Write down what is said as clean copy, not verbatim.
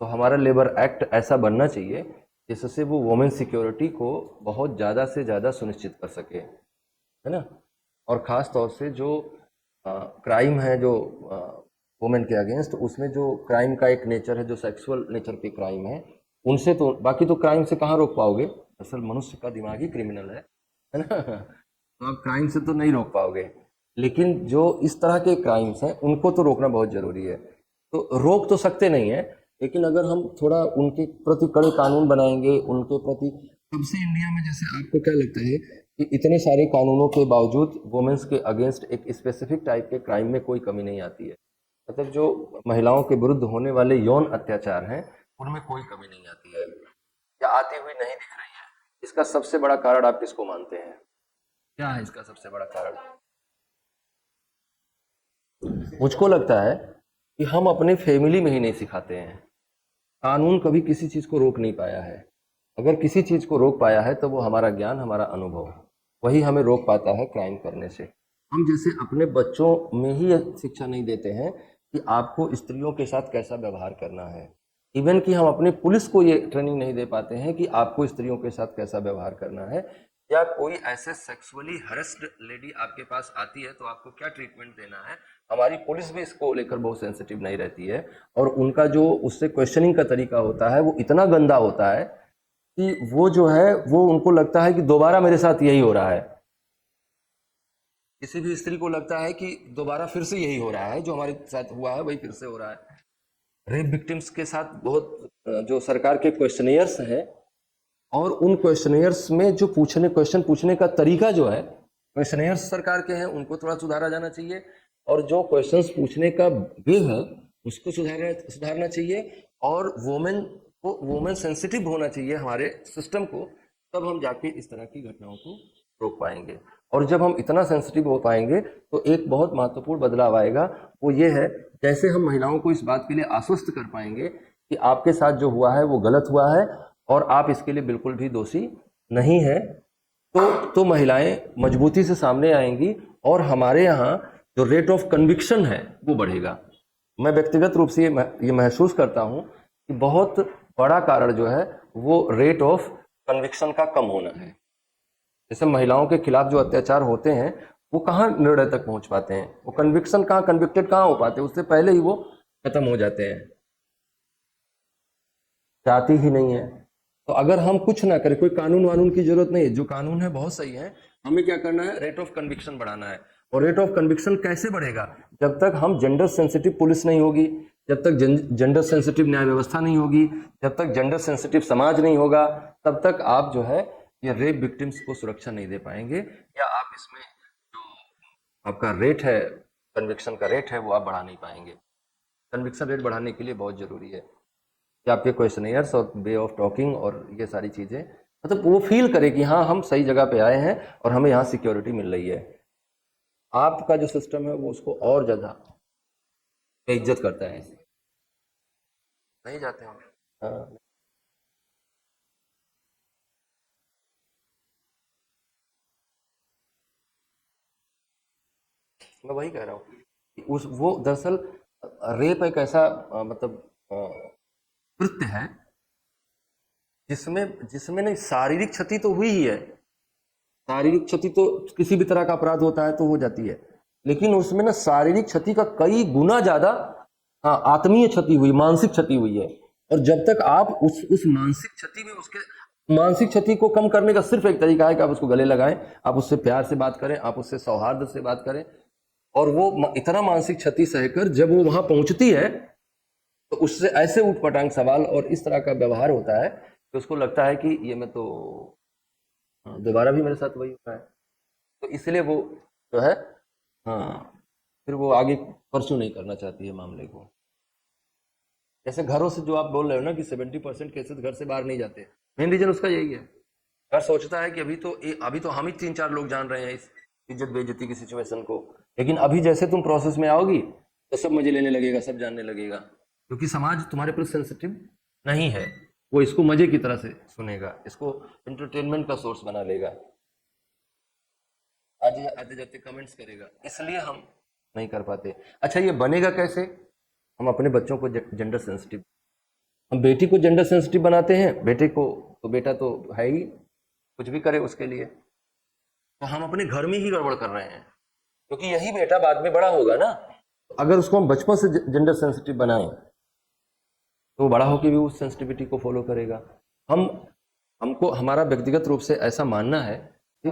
तो हमारा labour act ऐसा बनना चाहिए जिससे वो वुमेन सिक्योरिटी को बहुत ज़्यादा से ज़्यादा सुनिश्चित कर सके, है ना। और ख़ास तौर से जो क्राइम है जो वुमेन के अगेंस्ट, उसमें जो क्राइम का एक नेचर है जो सेक्सुअल नेचर के क्राइम है, उनसे तो बाकी तो क्राइम से कहाँ रोक पाओगे, असल मनुष्य का दिमाग ही क्रिमिनल है ना। तो आप क्राइम से तो नहीं रोक पाओगे, लेकिन जो इस तरह के क्राइम्स हैं उनको तो रोकना बहुत ज़रूरी है। तो रोक तो सकते नहीं है, लेकिन अगर हम थोड़ा उनके प्रति कड़े कानून बनाएंगे, उनके प्रति, तब से इंडिया में, जैसे आपको क्या लगता है कि इतने सारे कानूनों के बावजूद वुमेन्स के अगेंस्ट एक स्पेसिफिक टाइप के क्राइम में कोई कमी नहीं आती है, मतलब जो महिलाओं के विरुद्ध होने वाले यौन अत्याचार हैं उनमें कोई कमी नहीं आती है, या आती हुई नहीं दिख रही है। इसका सबसे बड़ा कारण आप किसको मानते हैं, क्या है इसका सबसे बड़ा कारण? मुझको लगता है कि हम अपने फैमिली में ही नहीं सिखाते हैं। कानून कभी किसी चीज़ को रोक नहीं पाया है। अगर किसी चीज़ को रोक पाया है तो वो हमारा ज्ञान, हमारा अनुभव, वही हमें रोक पाता है क्राइम करने से। हम जैसे अपने बच्चों में ही यह शिक्षा नहीं देते हैं कि आपको स्त्रियों के साथ कैसा व्यवहार करना है। इवन कि हम अपने पुलिस को ये ट्रेनिंग नहीं दे पाते हैं कि आपको स्त्रियों के साथ कैसा व्यवहार करना है, या कोई ऐसे सेक्सुअली हरेस्ड लेडी आपके पास आती है तो आपको क्या ट्रीटमेंट देना है। हमारी पुलिस भी इसको लेकर बहुत सेंसिटिव नहीं रहती है, और उनका जो उससे क्वेश्चनिंग का तरीका होता है वो इतना गंदा होता है कि वो जो है वो उनको लगता है कि दोबारा मेरे साथ यही हो रहा है। किसी भी स्त्री को लगता है कि दोबारा फिर से यही हो रहा है, जो हमारे साथ हुआ है वही फिर से हो रहा है। रेप विक्टिम्स के साथ बहुत जो सरकार के क्वेश्चनियर्स हैं, और उन क्वेश्चनियर्स में जो क्वेश्चन पूछने का तरीका जो है, क्वेश्चनियर्स सरकार के हैं उनको थोड़ा सुधारा जाना चाहिए, और जो क्वेश्चंस पूछने का वे है उसको सुधारना चाहिए, और वोमेन सेंसिटिव होना चाहिए हमारे सिस्टम को, तब हम जाके इस तरह की घटनाओं को रोक पाएंगे। और जब हम इतना सेंसिटिव हो पाएंगे तो एक बहुत महत्वपूर्ण बदलाव आएगा, वो ये है, जैसे हम महिलाओं को इस बात के लिए आश्वस्त कर पाएंगे कि आपके साथ जो हुआ है वो गलत हुआ है और आप इसके लिए बिल्कुल भी दोषी नहीं है, तो महिलाएं मजबूती से सामने आएंगी, और हमारे यहाँ जो रेट ऑफ कन्विक्शन है वो बढ़ेगा। मैं व्यक्तिगत रूप से ये महसूस करता हूँ कि बहुत बड़ा कारण जो है वो रेट ऑफ कन्विक्शन का कम होना है। जैसे महिलाओं के खिलाफ जो अत्याचार होते हैं वो कहाँ निर्णय तक पहुंच पाते हैं, वो कन्विक्शन कहाँ, कन्विक्टेड कहाँ हो पाते हैं, उससे पहले ही वो खत्म हो जाते हैं, जाती ही नहीं है। तो अगर हम कुछ ना करें, कोई कानून वानून की जरूरत नहीं है, जो कानून है बहुत सही है, हमें क्या करना है, रेट ऑफ कन्विक्शन बढ़ाना है। और रेट ऑफ कन्विक्शन कैसे बढ़ेगा, जब तक हम जेंडर सेंसिटिव पुलिस नहीं होगी, जब तक जेंडर सेंसिटिव न्याय व्यवस्था नहीं होगी, जब तक जेंडर सेंसिटिव समाज नहीं होगा, तब तक आप जो है ये रेप विक्टिम्स को सुरक्षा नहीं दे पाएंगे, या आप इसमें जो आपका रेट है, कन्विक्शन का रेट है, वो आप बढ़ा नहीं पाएंगे। कन्विक्शन रेट बढ़ाने के लिए बहुत जरूरी है कि आपके क्वेश्चनियर्स और वे ऑफ टॉकिंग और ये सारी चीज़ें, मतलब वो फील करे कि हाँ हम सही जगह पे आए हैं और हमें यहाँ सिक्योरिटी मिल रही है। आपका जो सिस्टम है वो उसको और ज़्यादा इज्जत करता है। नहीं जाते हैं। हाँ, मैं वही कह रहा हूँ कि उस वो दरअसल रेप एक ऐसा मतलब कृत्य है जिसमें जिसमें नहीं, शारीरिक क्षति तो हुई ही है। शारीरिक क्षति तो किसी भी तरह का अपराध होता है तो हो जाती है, लेकिन उसमें ना शारीरिक क्षति का कई गुना ज्यादा, हाँ, आत्मीय क्षति हुई, मानसिक क्षति हुई है। और जब तक आप उस मानसिक क्षति में, उसके मानसिक क्षति को कम करने का सिर्फ एक तरीका है कि आप उसको गले लगाएं, आप उससे प्यार से बात करें, आप उससे सौहार्द से बात करें, और वो इतना मानसिक क्षति सहकर जब वो वहां पहुंचती है तो उससे ऐसे उठपटांग सवाल और इस तरह का व्यवहार होता है कि उसको लगता है कि ये मैं तो, हाँ, दोबारा भी मेरे साथ वही होता है, तो इसलिए वो जो है, हाँ, फिर वो आगे परस्यू नहीं करना चाहती है मामले को। जैसे घरों से जो आप बोल रहे हो ना कि 70% केसेस घर से बाहर नहीं जाते, मेन रीजन उसका यही है। घर सोचता है कि अभी तो हम ही 3-4 लोग जान रहे हैं इस इज्जत बेइज्जती की सिचुएशन को, लेकिन अभी जैसे तुम प्रोसेस में आओगी तो सब मजे लेने लगेगा, सब जानने लगेगा, क्योंकि समाज तुम्हारे पर सेंसिटिव नहीं है। वो इसको मजे की तरह से सुनेगा, इसको एंटरटेनमेंट का सोर्स बना लेगा, आते आते जाते कमेंट्स करेगा, इसलिए हम नहीं कर पाते। अच्छा, ये बनेगा कैसे? हम अपने बच्चों को जेंडर सेंसिटिव हम बेटी को जेंडर सेंसिटिव बनाते हैं, बेटे को तो बेटा तो है ही, कुछ भी करे उसके लिए, तो हम अपने घर में ही गड़बड़ कर रहे हैं, क्योंकि यही बेटा बाद में बड़ा होगा ना। अगर उसको हम बचपन से जेंडर सेंसिटिव बनाएं तो बड़ा होकर भी उस सेंसिटिविटी को फॉलो करेगा। हमको हमारा व्यक्तिगत रूप से ऐसा मानना है कि